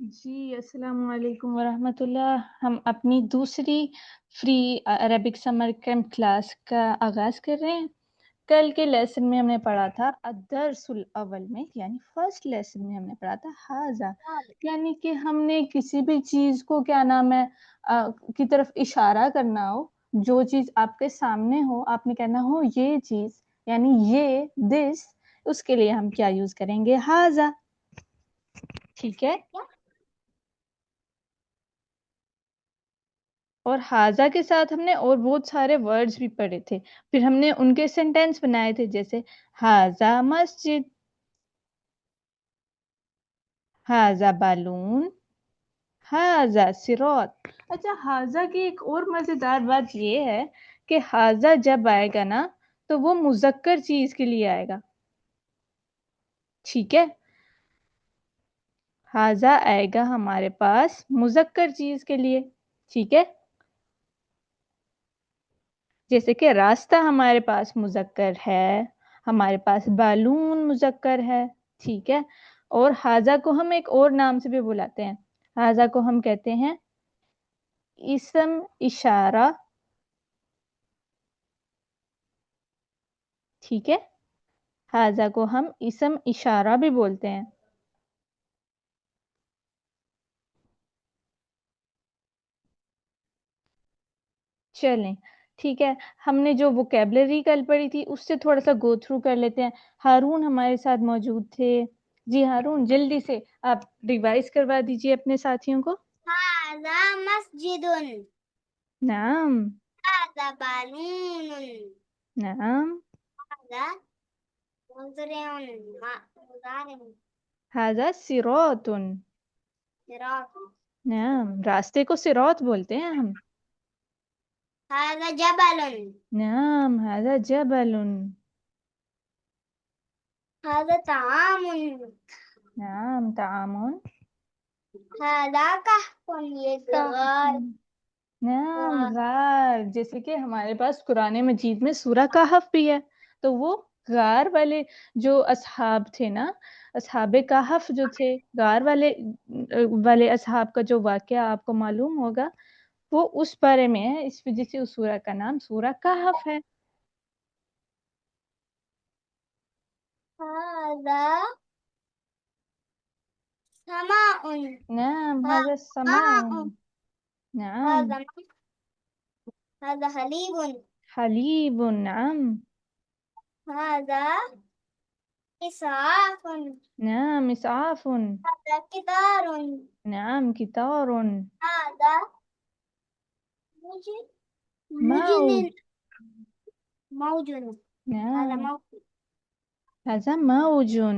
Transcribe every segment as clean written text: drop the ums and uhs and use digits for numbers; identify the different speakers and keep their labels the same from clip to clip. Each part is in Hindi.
Speaker 1: जी, अस्सलाम वालेकुम वरहमतुल्लाह। हम अपनी दूसरी free Arabic summer camp class का आगाज़ कर रहे हैं। कल के लेसन में हमने पढ़ा था अद्दर्सुल अव्वल में, यानी फर्स्ट लेसन में हमने पढ़ा था हाज़ा, यानी कि हमने किसी भी चीज़ को क्या नाम है की तरफ इशारा करना हो, जो चीज़ आपके सामने हो, आपने कहना हो ये चीज़, यानी ये, दिस, उसके लिए हम क्या यूज़ करेंगे? हाज़ा। ठीक है? और हाजा के साथ हमने और बहुत सारे वर्ड्स भी पढ़े थे, फिर हमने उनके सेंटेंस बनाए थे, जैसे हाजा मस्जिद, हाजा बालून, हाजा सिरौत। अच्छा, हाजा की एक और मजेदार बात ये है कि हाजा जब आएगा ना तो वो मुजक्कर चीज के लिए आएगा। ठीक है, हाजा आएगा हमारे पास मुजक्कर चीज के लिए। ठीक है, जैसे कि रास्ता हमारे पास मुजक्कर है, हमारे पास बालून मुजक्कर है। ठीक है, और हाजा को हम एक और नाम से भी बुलाते हैं। हाजा को हम कहते हैं इसम इशारा। ठीक है, हाजा को हम इसम इशारा भी बोलते हैं। चलें, ठीक है, हमने जो वोकेबलरी कल पढ़ी थी उससे थोड़ा सा गो थ्रू कर लेते हैं। हारून हमारे साथ मौजूद थे। जी हारून, जल्दी से आप रिवाइज करवा दीजिए अपने साथियों को।
Speaker 2: हाज़ा मस्जिदुन,
Speaker 1: नाम,
Speaker 2: हाज़ा बालूनुन,
Speaker 1: नाम,
Speaker 2: हाज़ा मुज़रिउन, मुज़ारिउन,
Speaker 1: हाजा सिरौतुन।
Speaker 2: सिरातुन,
Speaker 1: नाम, रास्ते को सिरौत बोलते हैं हम।
Speaker 2: हाज़ा जबलुन,
Speaker 1: नाम, हाजा जबलुन।
Speaker 2: हाज़ा तामुन,
Speaker 1: नाम, तामुन।
Speaker 2: हाज़ा कहफुन, ये गार।
Speaker 1: नाम, गार। जैसे कि हमारे पास कुरान मजीद में सूरा कहफ भी है, तो वो गार वाले जो असहाब थे ना, असहाबे कहफ जो थे, गार वाले असहाब का जो वाकया आपको मालूम होगा, वो उस बारे में है। इस वजह से उस सूरा का नाम सूरा कहफ है।
Speaker 2: हाज़ा समाउन,
Speaker 1: नाम, हाजा
Speaker 2: हाज़ा
Speaker 1: समाउन।
Speaker 2: माउन,
Speaker 1: नाम,
Speaker 2: हाज़ा हाज़ा हलीबुन,
Speaker 1: हलीबुन। नाम,
Speaker 2: हाज़ा इसाफुन,
Speaker 1: नाम, इसाफुन।
Speaker 2: हाज़ा कितारुन,
Speaker 1: नाम, कितारुन।
Speaker 2: हाज़ा मुझे
Speaker 1: मौज।
Speaker 2: मुजनिन, मौजुन, हाज़ा
Speaker 1: नाम,
Speaker 2: मौजुन,
Speaker 1: हाजा मौजुन।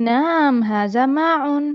Speaker 1: नाम, हाजा माउन।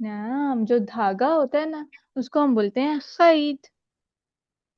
Speaker 1: नाम, जो धागा होता है ना उसको हम बोलते हैं खैत।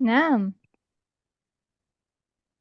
Speaker 1: नाम,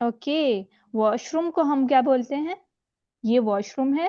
Speaker 1: ओके। वॉशरूम को हम क्या बोलते हैं? ये वॉशरूम है।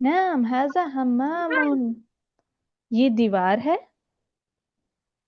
Speaker 1: नाम, हाजा हम्मामुन। ये दीवार है।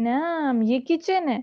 Speaker 1: नाम, ये किचन है।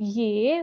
Speaker 1: ये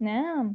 Speaker 1: नाम।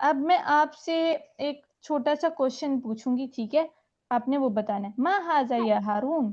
Speaker 1: अब मैं आपसे एक छोटा सा क्वेश्चन पूछूंगी, ठीक है? आपने वो बताना है। मा हाजा या हारून।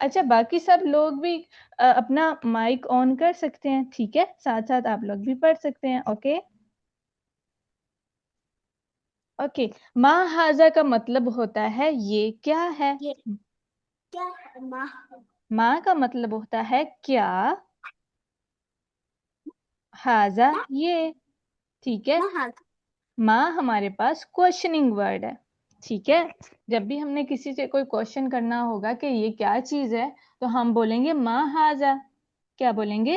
Speaker 1: अच्छा, बाकी सब लोग भी अपना माइक ऑन कर सकते हैं, ठीक है? साथ साथ आप लोग भी पढ़ सकते हैं। Okay, okay. मा हाजा का मतलब होता है ये क्या है।
Speaker 2: ये क्या है माँ
Speaker 1: मा का मतलब होता है क्या, हाजा ये, ठीक है?
Speaker 2: माँ
Speaker 1: माँ हमारे पास क्वेश्चनिंग वर्ड है, ठीक है? जब भी हमने किसी से कोई क्वेश्चन करना होगा कि ये क्या चीज है, तो हम बोलेंगे मा हाजा। क्या बोलेंगे?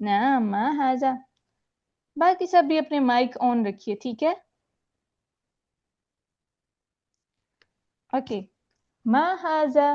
Speaker 1: ना, मा हाजा। बाकी सब भी अपने माइक ऑन रखिए, ठीक है? ओके, मा हाजा,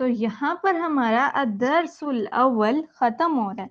Speaker 1: तो यहाँ पर हमारा अदरसुल अव्वल खत्म हो रहा है।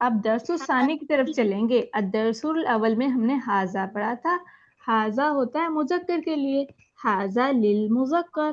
Speaker 1: अब दरसुल सानी की तरफ चलेंगे। अदरसुल अव्वल में हमने हाजा पढ़ा था। हाजा होता है मुजक्कर के लिए। हाजा लिल मुजक्कर।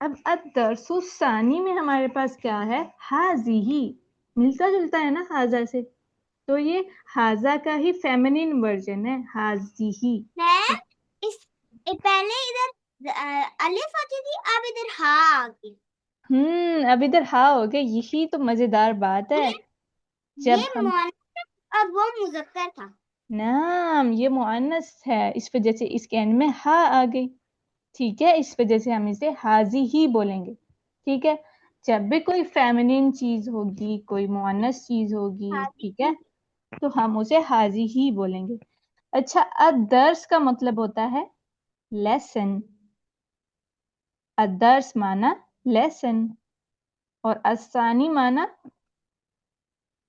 Speaker 1: अब अदरसुल सानी में हमारे पास क्या है? हाजी ही। मिलता जुलता है ना हाजा से, तो ये हाजा का ही फेमिनिन वर्जन है हाजी ही।
Speaker 2: इस पहले इधर अलिफ आती थी, अब इधर हा आ गई।
Speaker 1: अब इधर हा हो गया। यही तो मजेदार बात है। जब
Speaker 2: ये
Speaker 1: हम
Speaker 2: मुअन्नस और वो मुज़क्कर था।
Speaker 1: नाम ये मुअन्नस है, इस वजह से इसके एंड में हा आ गई। ठीक है इस वजह से हम इसे हाजी ही बोलेंगे। ठीक है जब भी कोई फेमिनिन चीज होगी, कोई मुअन्नस चीज होगी, ठीक है, तो हम उसे हाजी ही बोलेंगे। अच्छा अदर्स का मतलब होता है लेसन। अदर्स माना लेसन और असानी माना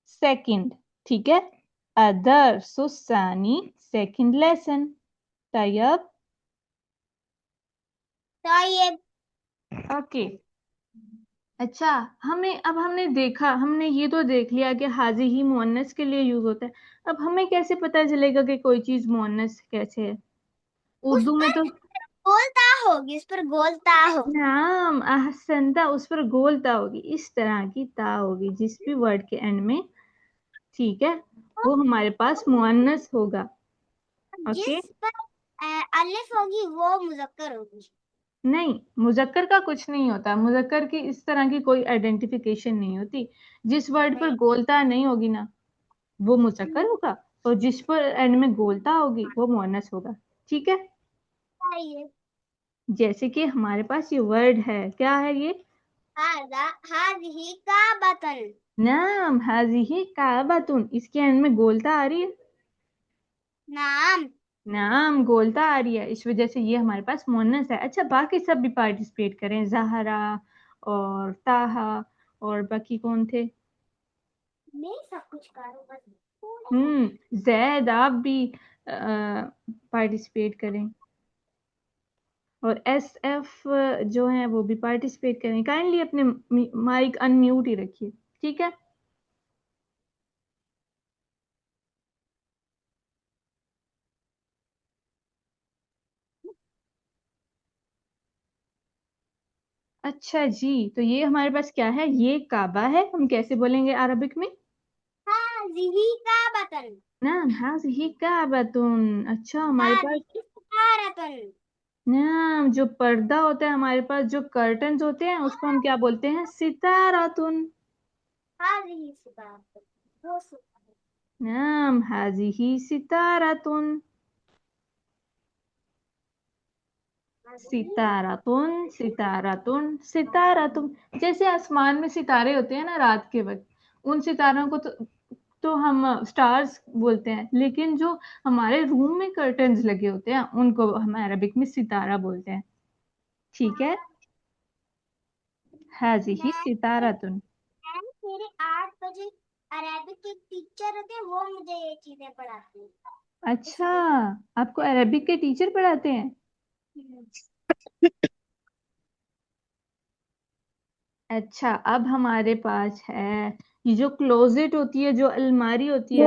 Speaker 1: सेकंड। ठीक है अदर्स सानी सेकंड लेसन। तैयब ओके। अच्छा हमने देखा, हमने ये तो देख लिया कि हाजी ही मुअन्नस के लिए यूज होता है। अब हमें कैसे पता चलेगा कि कोई चीज मुअन्नस कैसे है? उर्दू में तो
Speaker 2: गोलता होगी, इस पर गोलता होगी।
Speaker 1: नाम अहसनता, उस पर गोलता होगी। इस तरह की ता होगी जिस भी वर्ड के एंड में, ठीक है, वो हमारे पास मुअन्नस होगा। ओके
Speaker 2: जिस पर अलिफ होगी वो मुज़क्कर होगी।
Speaker 1: नहीं मुजक्कर का कुछ नहीं होता। मुजक्कर की इस तरह की कोई आइडेंटिफिकेशन नहीं होती। जिस वर्ड पर गोलता नहीं होगी ना वो मुजक्कर होगा, और जिस पर एंड में गोलता होगी वो मुअन्नस होगा। ठीक है जैसे कि हमारे पास ये वर्ड है, क्या है ये?
Speaker 2: हाज़िही काबतन।
Speaker 1: नाम हाज़िही काबतुन। इसके एंड में गोलता आ रही है।
Speaker 2: नाम
Speaker 1: नाम गोलता आ रही है, इस वजह से ये हमारे पास मुअन्नस है। अच्छा बाकी सब भी पार्टिसिपेट करें, जहरा और ताहा और बाकी कौन थे?
Speaker 2: मैं सब कुछ करूँगा।
Speaker 1: जैद आप भी पार्टिसिपेट करें और एस एफ जो है वो भी पार्टिसिपेट करें। काइंडली अपने माइक अनम्यूट ही रखिए। ठीक है अच्छा जी तो ये हमारे पास क्या है? ये काबा है। हम कैसे बोलेंगे अरबिक में?
Speaker 2: हाज़िही काबतन।
Speaker 1: नाम हाज़िही काबतुन। अच्छा हमारे पास
Speaker 2: हाज़िही सितारतन।
Speaker 1: नाम जो पर्दा होता है हमारे पास, जो कर्टन्स होते हैं उसको हम क्या बोलते हैं? सितारातुन।
Speaker 2: हाज़िही सितारतन। वो
Speaker 1: नाम हाज़िही सितारातुन। सितारातुन, सितारातुन, सितारातुन। जैसे आसमान में सितारे होते हैं ना रात के वक्त, उन सितारों को तो हम स्टार्स बोलते हैं, लेकिन जो हमारे रूम में कर्टन्स लगे होते हैं उनको हम अरबिक में सितारा बोलते हैं। ठीक है, हाज़िही सितारातुन।
Speaker 2: मेरे 8 बजे अरेबिक के टीचर होते हैं, वो मुझे ये चीजें पढ़ाते हैं।
Speaker 1: अच्छा, आपको अरबिक के टीचर पढ़ाते हैं? अच्छा, अब हमारे पास है ये जो क्लोजेट होती है, जो अलमारी होती है,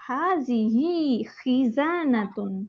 Speaker 1: हाज़िही खिज़ानतुन।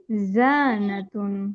Speaker 1: खजानतुन।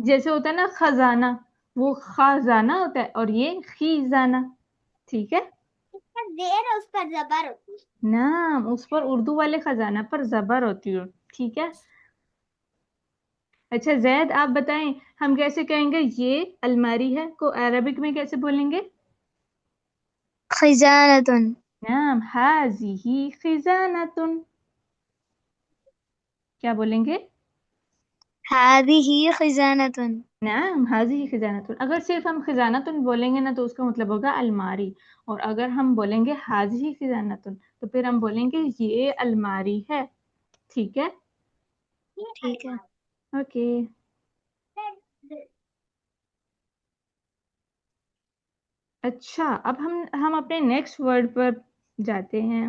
Speaker 1: जैसे होता है ना खजाना, वो खजाना होता है और ये खिजाना। ठीक है,
Speaker 2: इसका जेर है, उस पर जबर होती है।
Speaker 1: नाम उस पर उर्दू वाले खजाना पर जबर होती है। ठीक है, अच्छा जैद आप बताएं हम कैसे कहेंगे ये अलमारी है को अरबिक में कैसे बोलेंगे?
Speaker 3: खजानतुन।
Speaker 1: नाम हाज़िही खिजानतुन। क्या बोलेंगे?
Speaker 3: हादिही खजानतुन।
Speaker 1: नाम हाज़िही खिजानतुन। अगर सिर्फ हम खिजानतुन बोलेंगे ना तो उसका मतलब होगा अलमारी, और अगर हम बोलेंगे हाज़िही खिजानतुन तो फिर हम बोलेंगे ये अलमारी है। ठीक है,
Speaker 3: ठीक है।
Speaker 1: ओके। अच्छा, अब हम अपने नेक्स्ट वर्ड पर जाते हैं।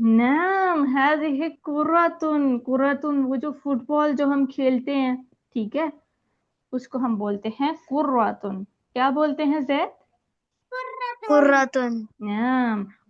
Speaker 1: नाम हाज़िही कुर्रतुन। कुर्रतुन वो जो फुटबॉल जो हम खेलते हैं, ठीक है, उसको हम बोलते हैं कुर्रतुन। क्या बोलते हैं जैद?
Speaker 3: कुर्रतुन।
Speaker 1: नाम।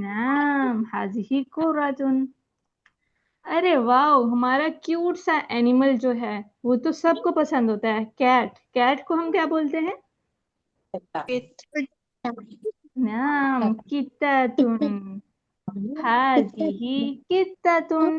Speaker 1: नाम हाज़िही कुर्रतुन। अरे वाह, हमारा क्यूट सा एनिमल जो है वो तो सबको पसंद होता है, कैट। कैट को हम क्या बोलते हैं? नाम कित्तातुन। हाज़िही कित्तातुन।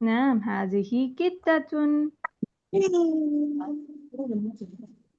Speaker 1: नाम हाज़िही कित्तातुन।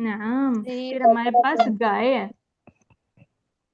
Speaker 1: नाम। फिर हमारे पास गाय है।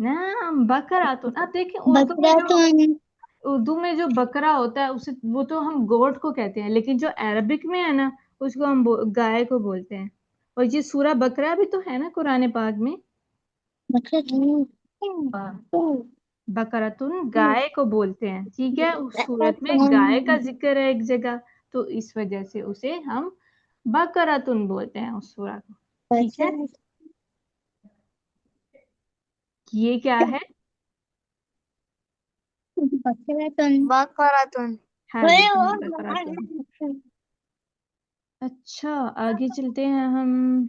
Speaker 1: नाम बकरातुन। आप देखें उर्दू में जो बकरा होता है उसे वो तो हम गोट को कहते हैं, लेकिन जो अरबिक में है ना उसको हम गाय को बोलते हैं। और ये सूरा बकरा भी तो है ना कुरान पाक में। बकरतुन गाय को बोलते हैं, ठीक है, उस सूरत में गाय का जिक्र है एक जगह, तो इस वजह से उसे हम बकरतुन बोलते हैं उस सूरा को। ठीक है, ये क्या है?
Speaker 3: बकरतुन।
Speaker 1: हाज़िही बकरतुन। अच्छा, आगे चलते हैं हम।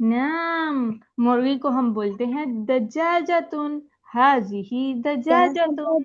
Speaker 1: नाम, मुर्गी को हम बोलते हैं दज्जाजतुन। हाज़िही दज्जाजतुन।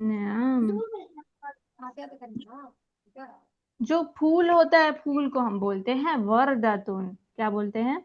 Speaker 1: नाम। जो फूल होता है फूल को हम बोलते हैं वर्दातुन। क्या बोलते हैं?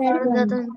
Speaker 3: वर्दतुन।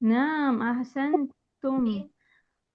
Speaker 1: नाम अहसन तुम।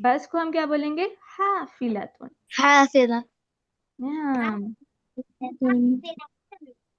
Speaker 1: बस को हम क्या बोलेंगे? हाफिलतुन।
Speaker 3: हाफिज़ा।
Speaker 1: नाम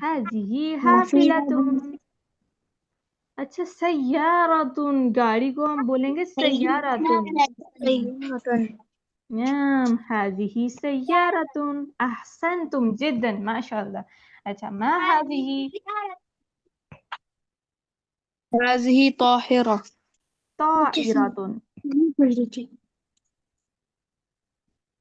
Speaker 1: हाज़िही हाफिलतुन। अच्छा, सय्यारतुन, गाड़ी को हम बोलेंगे सय्यारतुन।
Speaker 3: सय्यारतुन।
Speaker 1: नाम हाज़िही सय्यारतुन। अहसनतुम जिद्दन, माशाअल्लाह। अच्छा, मा हाज़िही?
Speaker 3: हाज़िही ताहिरा।
Speaker 1: ताइरतुन। ताइरतुन।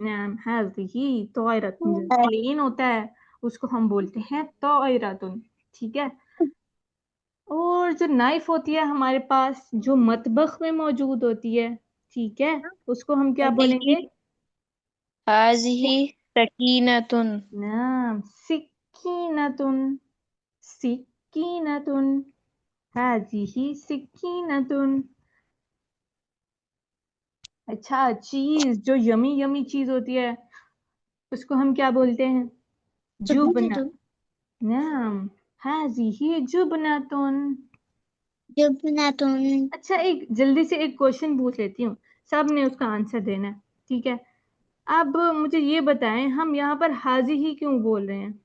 Speaker 1: नाम हाज़िही ताइरतुन। जो प्लेन होता है उसको हम बोलते हैं ताइरतुन। ठीक है, और जो नाइफ होती है हमारे पास जो मतबख में मौजूद होती है, ठीक है, उसको हम क्या बोलेंगे?
Speaker 3: हाज़िही सकीनतुन।
Speaker 1: नाम सिक्कीनतुन। सिक्कीनतुन। हाज़िही सिक्कीनतुन। अच्छा, चीज जो यमी यमी चीज होती है उसको हम क्या बोलते हैं? जुबना। नाम हाजिही जुबनातुन।
Speaker 2: जुबनातुन।
Speaker 1: अच्छा, एक जल्दी से एक क्वेश्चन पूछ लेती हूँ, सब ने उसका आंसर देना है, ठीक है? अब मुझे ये बताएं, हम यहाँ पर हाजी ही क्यों बोल रहे हैं?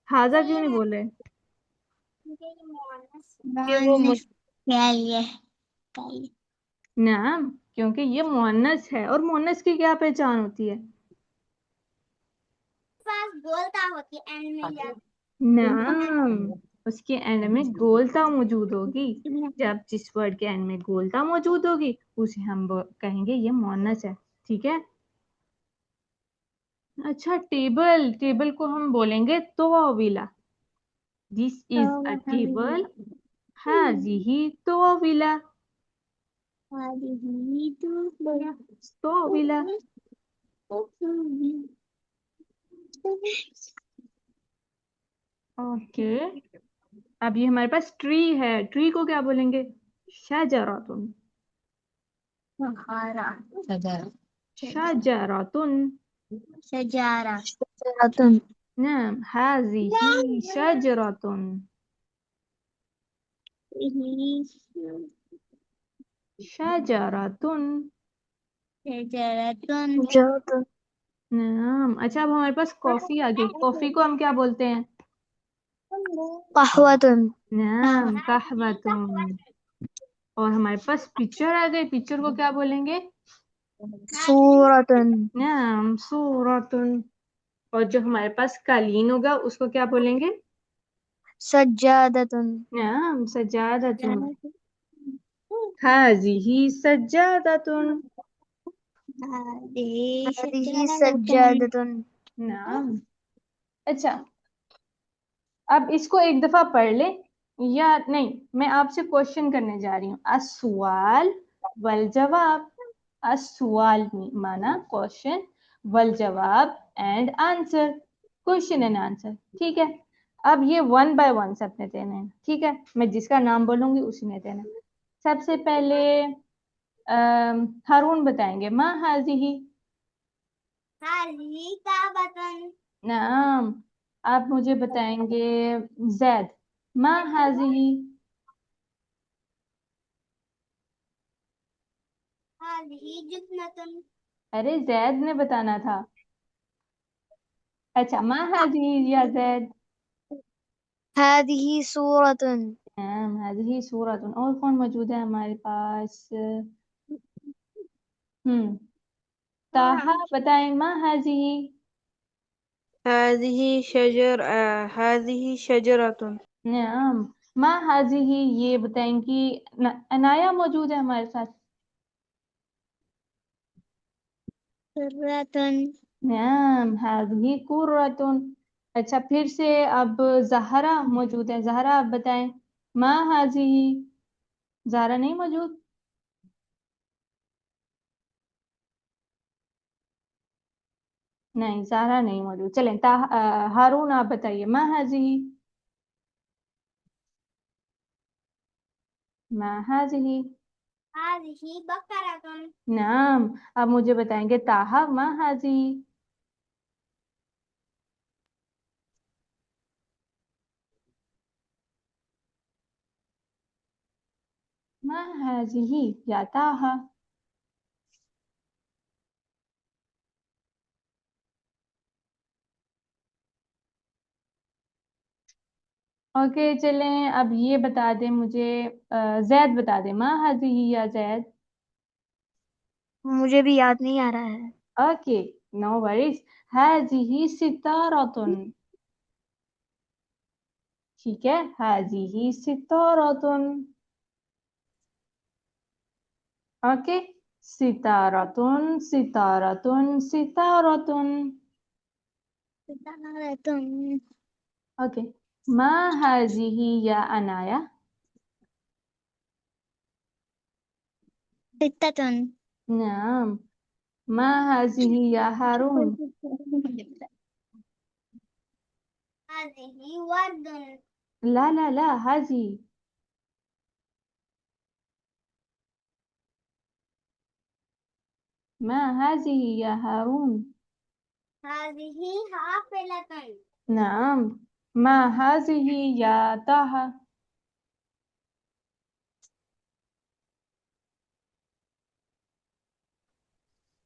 Speaker 1: हाजा क्यों नहीं बोल रहे?
Speaker 2: मोहनस क्या ये?
Speaker 1: नाम, क्योंकि ये मुअन्नस है, और मुअन्नस की क्या पहचान होती है?
Speaker 2: पास गोलता होती एंड में जा।
Speaker 1: नाम, उसके एंड में गोलता मौजूद होगी। जब जिस वर्ड के एंड में गोलता मौजूद होगी उसे हम कहेंगे ये मुअन्नस है, ठीक है? अच्छा, टेबल, टेबल को हम बोलेंगे तवाविला। दिस इज अ टेबल, हाजिही तवाविला। तवाविला। ओके, अब ये हमारे पास ट्री है, ट्री को क्या बोलेंगे? शजरतुन। शजरतुन।
Speaker 2: सजारा।
Speaker 1: नाम हाजिही शजरतुन। शजरतुन। नाम। अच्छा, अब हमारे पास कॉफी आ गई, कॉफी को हम क्या बोलते हैं?
Speaker 3: कहवतुन।
Speaker 1: नाम कहवतुन। और हमारे पास पिक्चर आ गई, पिक्चर को क्या बोलेंगे?
Speaker 3: सूरतुन।
Speaker 1: नाम सूरतुन। और जो हमारे पास कालीन होगा उसको क्या बोलेंगे?
Speaker 3: सज्जादतुन।
Speaker 1: नाम सज्जादतुन। हाजिही सज्जादतुन।
Speaker 3: हादिही सज्जादतुन।
Speaker 1: नाम। अच्छा, अब इसको एक दफा पढ़ ले, या नहीं, मैं आपसे क्वेश्चन करने जा रही हूँ। अस्सवाल वल जवाब। अस्सवाल माना क्वेश्चन, वल जवाब and answer, question and answer, ठीक है? अब ये 1 बाय 1 सबने देने हैं, ठीक है? मैं जिसका नाम बोलूंगी उसी ने देना। सबसे पहले हारून बताएंगे, माँ हाजिही।
Speaker 2: हाजी का बटन।
Speaker 1: नाम। आप मुझे बताएंगे जैद, माँ हाजिही।
Speaker 2: हाजी जुबनतुन।
Speaker 1: अरे जैद ने बताना था। अच्छा, माँ हाजिही या जैद?
Speaker 3: हादिही सूरतुन।
Speaker 1: नाम हाजिही सूरतुन। और कौन मौजूद है हमारे पास? हम्म, ताहा बताएं, माँ हाजिही।
Speaker 3: हादिही शजरतुन।
Speaker 1: नाम। माँ हाजिही ये बताएंगी। अनाया मौजूद है हमारे साथ।
Speaker 2: कुर्रतुन।
Speaker 1: नाम हाजिही कुर्रतुन। अच्छा, फिर से अब जहरा मौजूद है, जहरा आप बताएं, माँ हाजिही। जहरा नहीं मौजूद? नहीं, जहरा नहीं मौजूद। चलें, हारून आप बताइए, माँ हाजिही। माँ हाजिही।
Speaker 2: हाजी बकरतुन।
Speaker 1: नाम। अब मुझे बताएंगे ताहा, माँ हाजिही। माँ हाजिही या ताहा। ओके, चलें, अब ये बता दें मुझे, जैद बता दें, माँ हाजिही या जैद?
Speaker 3: मुझे भी याद नहीं आ रहा है।
Speaker 1: Okay, no worries. हाजिही सितारतुन। ठीक है, हाजिही सितारतुन। ओके, सितारतुन सितारतुन सितारतुन।
Speaker 2: सितारतुन।
Speaker 1: ओके, माँ हाजिही या अनाया?
Speaker 2: सित्ततुन।
Speaker 1: नाम। माँ हाजिही या हारून?
Speaker 2: हाजी वर्दुन।
Speaker 1: ला ला ला, हाजी। मा हाजिही या हारून।
Speaker 2: हाजिही हाफिलतुन।
Speaker 1: नाम। मा हाजिही या ताहा।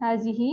Speaker 1: हाजिही।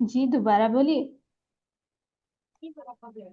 Speaker 1: जी दोबारा बोलिए।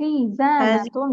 Speaker 1: खीज़ानतुन।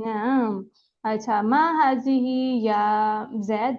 Speaker 1: नाम। अच्छा, मा हाजिही या जैद।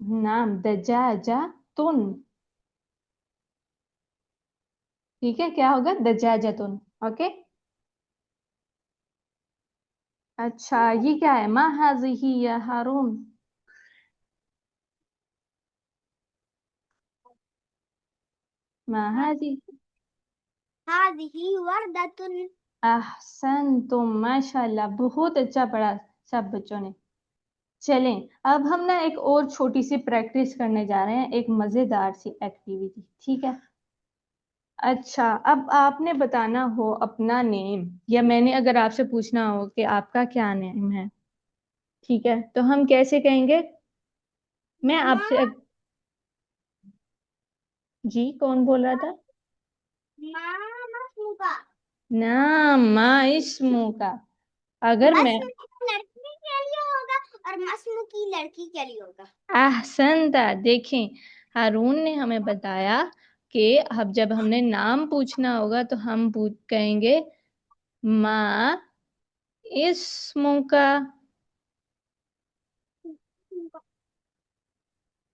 Speaker 1: नाम दजाजा तुन। ठीक है, क्या होगा दजाजा तुन। ओके। अच्छा, ये क्या है, मा हाजिही या हारून। मा हाजी।
Speaker 2: हाजिही वर्दतुन।
Speaker 1: अहसनतुम, माशाल्लाह, बहुत अच्छा पढ़ा सब बच्चों ने। चलें, अब हम ना एक और छोटी सी प्रैक्टिस करने जा रहे हैं, एक मजेदार सी एक्टिविटी। ठीक है। अच्छा, अब आपने बताना हो अपना नेम, या मैंने अगर आपसे पूछना हो कि आपका क्या नेम है, ठीक है, तो हम कैसे कहेंगे। मैं
Speaker 2: मम्मा
Speaker 1: आपसे जी, कौन बोल रहा था।
Speaker 2: माँ मस्मुका।
Speaker 1: नाम मा इस्मु का। अगर मैं
Speaker 2: मस्मुकी लड़की के लिए होगा और मस्मुकी लड़की के लिए होगा।
Speaker 1: अहसनता, देखें, हारून ने हमें बताया कि अब जब हमने नाम पूछना होगा तो हम पूछ कहेंगे मा इस्मु का।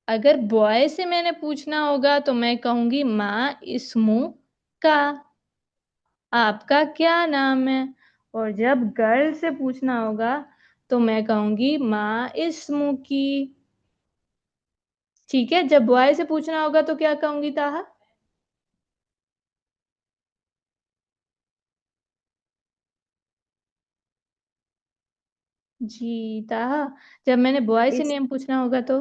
Speaker 1: अगर बॉय से मैंने पूछना होगा तो मैं कहूंगी मा इस्मु का, आपका क्या नाम है। और जब गर्ल से पूछना होगा तो मैं कहूंगी मा इस्मु की। ठीक है, जब बॉय से पूछना होगा तो क्या कहूंगी ताहा। जी ताहा, जब मैंने बॉय से
Speaker 3: इस
Speaker 1: नेम पूछना होगा तो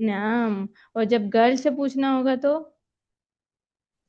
Speaker 1: नाम। और जब गर्ल से पूछना होगा तो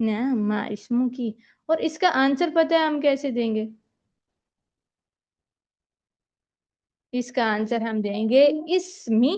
Speaker 1: नाम मा इस्मु की। और इसका आंसर पता है हम कैसे देंगे। इसका आंसर हम देंगे इस्मी।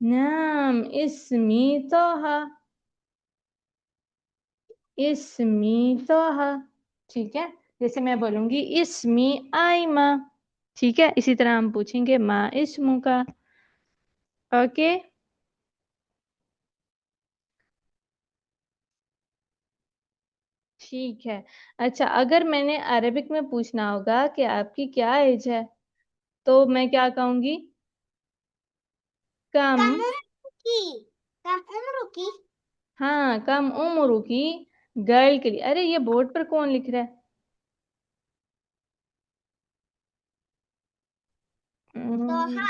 Speaker 1: नाम इस्मी तोहा। इस्मी तोहा। ठीक है, जैसे मैं बोलूंगी इस्मी आइमा। ठीक है, इसी तरह हम पूछेंगे मा इस्मु का। ओके। ठीक है। अच्छा, अगर मैंने अरबिक में पूछना होगा कि आपकी क्या एज है, तो मैं क्या कहूंगी। कम।
Speaker 2: कम उम्र की। कम उम्र की।
Speaker 1: हाँ, कम उम्र की गर्ल के लिए। अरे ये बोर्ड पर कौन लिख रहा है।
Speaker 2: तोहा।
Speaker 1: आ,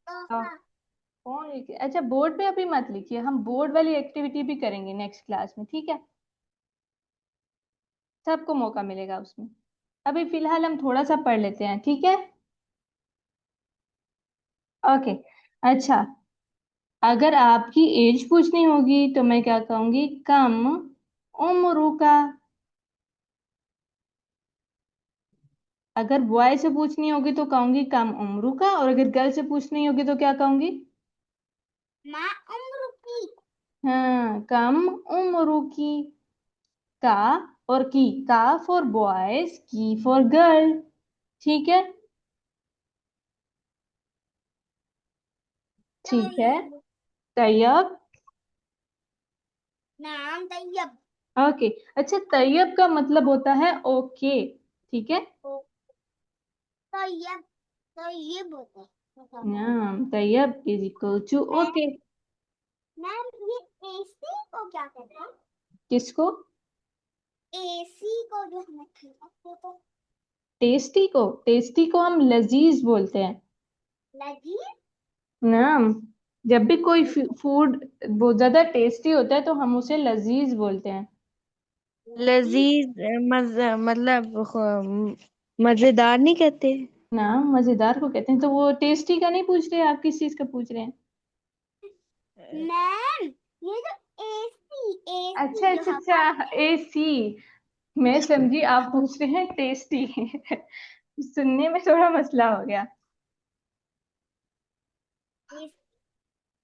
Speaker 2: तोहा।
Speaker 1: कौन लिख रहा है? अच्छा, बोर्ड पे अभी मत लिखिए, हम बोर्ड वाली एक्टिविटी भी करेंगे नेक्स्ट क्लास में, ठीक है। सबको मौका मिलेगा उसमें। अभी फिलहाल हम थोड़ा सा पढ़ लेते हैं, ठीक है। ओके। अच्छा, अगर आपकी एज पूछनी होगी तो मैं क्या कहूंगी, कम उम्र का। अगर बॉय से पूछनी होगी तो कहूंगी कम उम्र का, और अगर गर्ल से पूछनी होगी तो क्या कहूंगी।
Speaker 2: माँ उम्र की।
Speaker 1: हाँ, कम उम्र की। का और की, का फॉर बॉयज, की फॉर गर्ल। ठीक है। ठीक है।
Speaker 2: तैयब।
Speaker 1: तैयब।
Speaker 2: नाम तैयब।
Speaker 1: ओके। अच्छा, तैयब का मतलब होता है ओके। ठीक है।
Speaker 2: ओ, तैयब। तैयब होता है।
Speaker 1: नाम Tayyab is equal to
Speaker 2: ma'am.
Speaker 1: Okay.
Speaker 2: Ma'am ये एसी को क्या कहते हैं?
Speaker 1: किसको।
Speaker 2: एसी को जो हमें खिलाते तो
Speaker 1: टेस्टी को। टेस्टी को हम लजीज बोलते हैं।
Speaker 2: लजीज।
Speaker 1: नाम। जब भी कोई फूड बहुत ज्यादा टेस्टी होता है तो हम उसे लजीज बोलते हैं।
Speaker 3: लजीज मतलब मजेदार नहीं कहते।
Speaker 1: ना, मजेदार को कहते हैं। तो वो टेस्टी का नहीं पूछ रहे, आप किस चीज का पूछ रहे हैं?
Speaker 2: मैम ये जो एसी
Speaker 1: अच्छा
Speaker 2: एसी जो
Speaker 1: अच्छा
Speaker 2: हवा
Speaker 1: अच्छा, एसी। मैं समझी आप पूछ रहे हैं टेस्टी। सुनने में थोड़ा मसला हो गया।
Speaker 2: AC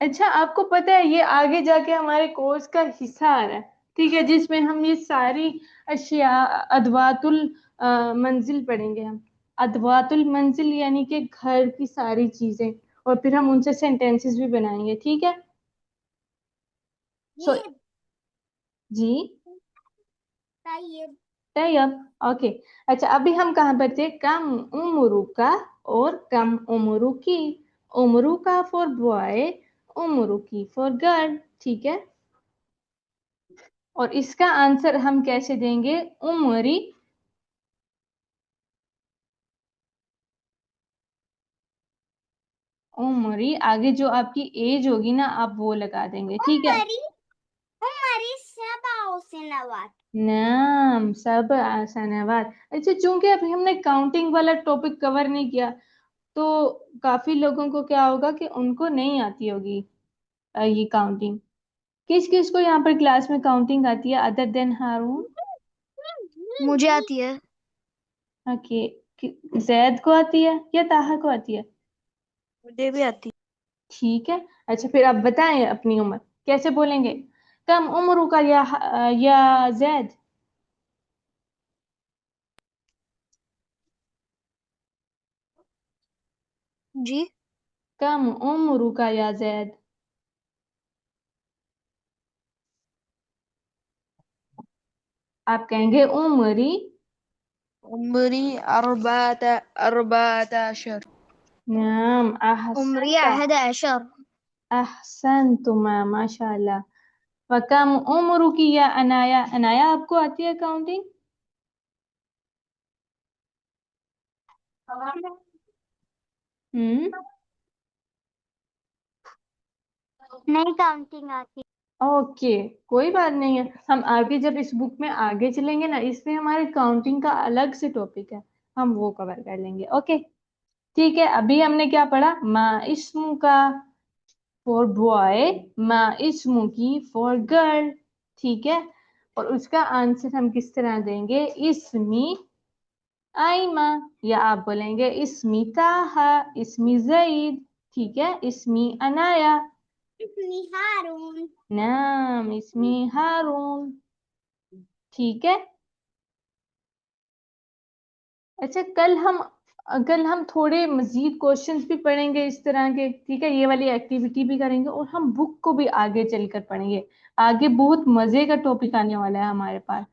Speaker 1: अच्छा, आपको पता है ये आगे जाके हमारे कोर्स का हिस्सा आ रहा है, ठीक है, जिसमें हम ये सारी अशिया अदवातुल मंजिल पढ़ेंगे हम। अदवातुल मंजिल यानी कि घर की सारी चीजें, और फिर हम उनसे सेंटेंसेस भी बनाएंगे, ठीक है। सो
Speaker 2: ये
Speaker 1: जी,
Speaker 2: बताइए।
Speaker 1: तैयब, ओके। अच्छा, अभी हम कहाँ पर थे? कम उम्र का और कम उम्र की। उम्र का फॉर बॉय, उम्र की फॉर गर्ल, ठीक है। और इसका आंसर हम कैसे देंगे? उमरी। उमरी आगे जो आपकी एज होगी ना, आप वो लगा देंगे, ठीक है।
Speaker 2: उमरी उमरी सबाओ से नवात।
Speaker 1: नाम सब आसानाबाद। अच्छा, चूंकि अभी हमने काउंटिंग वाला टॉपिक कवर नहीं किया, तो काफी लोगों को क्या होगा कि उनको नहीं आती होगी ये काउंटिंग। किस किस को यहाँ पर क्लास में काउंटिंग आती है अदर देन हारून?
Speaker 3: मुझे आती है।
Speaker 1: ओके। जैद को आती है या ताहा को आती है?
Speaker 3: मुझे भी आती
Speaker 1: ठीक है। अच्छा, फिर आप बताएं अपनी उम्र कैसे बोलेंगे? कम उम्र का या जैद?
Speaker 3: जी।
Speaker 1: कम उम्र का या जैद? आप कहेंगे उमरी।
Speaker 3: उम्री अरबात अशर।
Speaker 1: नाम
Speaker 3: उम्री
Speaker 1: अहसनता।
Speaker 3: अहद अशर।
Speaker 1: अहसनतुमा, माशाल्लाह। वकम उम्र की या अनाया? अनाया आपको आती है काउंटिंग? हम्म।
Speaker 2: नहीं काउंटिंग आती।
Speaker 1: ओके, कोई बात नहीं है। हम आगे जब इस बुक में आगे चलेंगे ना, इसमें हमारे काउंटिंग का अलग से टॉपिक है, हम वो कवर कर लेंगे, ओके। ठीक है, अभी हमने क्या पढ़ा? मा इस्मु का फॉर बॉय, मा इस्मु की फॉर गर्ल, ठीक है। और उसका आंसर हम किस तरह देंगे? इस्मी आइमा, या आप बोलेंगे इस्मी ताहा, इस्मी जईद, ठीक है, इस्मी अनाया,
Speaker 2: इसमें हारून।
Speaker 1: नाम इस्मी हारून, ठीक है। अच्छा, कल हम थोड़े मजीद क्वेश्चंस भी पढ़ेंगे इस तरह के, ठीक है। ये वाली एक्टिविटी भी करेंगे और हम बुक को भी आगे चलकर पढ़ेंगे। आगे बहुत मजे का टॉपिक आने वाला है हमारे पास,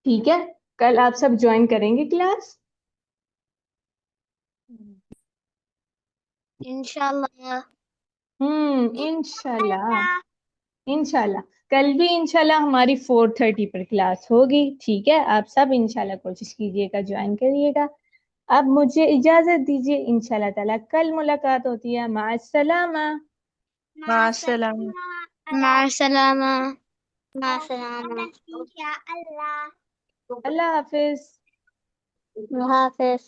Speaker 1: ठीक है। कल आप सब ज्वाइन करेंगे क्लास?
Speaker 3: इंशाल्लाह।
Speaker 1: इंशाल्लाह। इंशाल्लाह, कल भी इंशाल्लाह हमारी 4:30 पर क्लास होगी, ठीक है। आप सब इंशाल्लाह कोशिश कीजिएगा, ज्वाइन करिएगा। अब मुझे इजाजत दीजिए, इंशाल्लाह ताला कल मुलाकात होती है। माअस्सलामा।
Speaker 3: मासलाम।
Speaker 2: अल्लाह
Speaker 3: मासलामा।
Speaker 2: इंशाअल्लाह।
Speaker 1: अल्लाह हाफिज।
Speaker 3: अल्लाह हाफिज।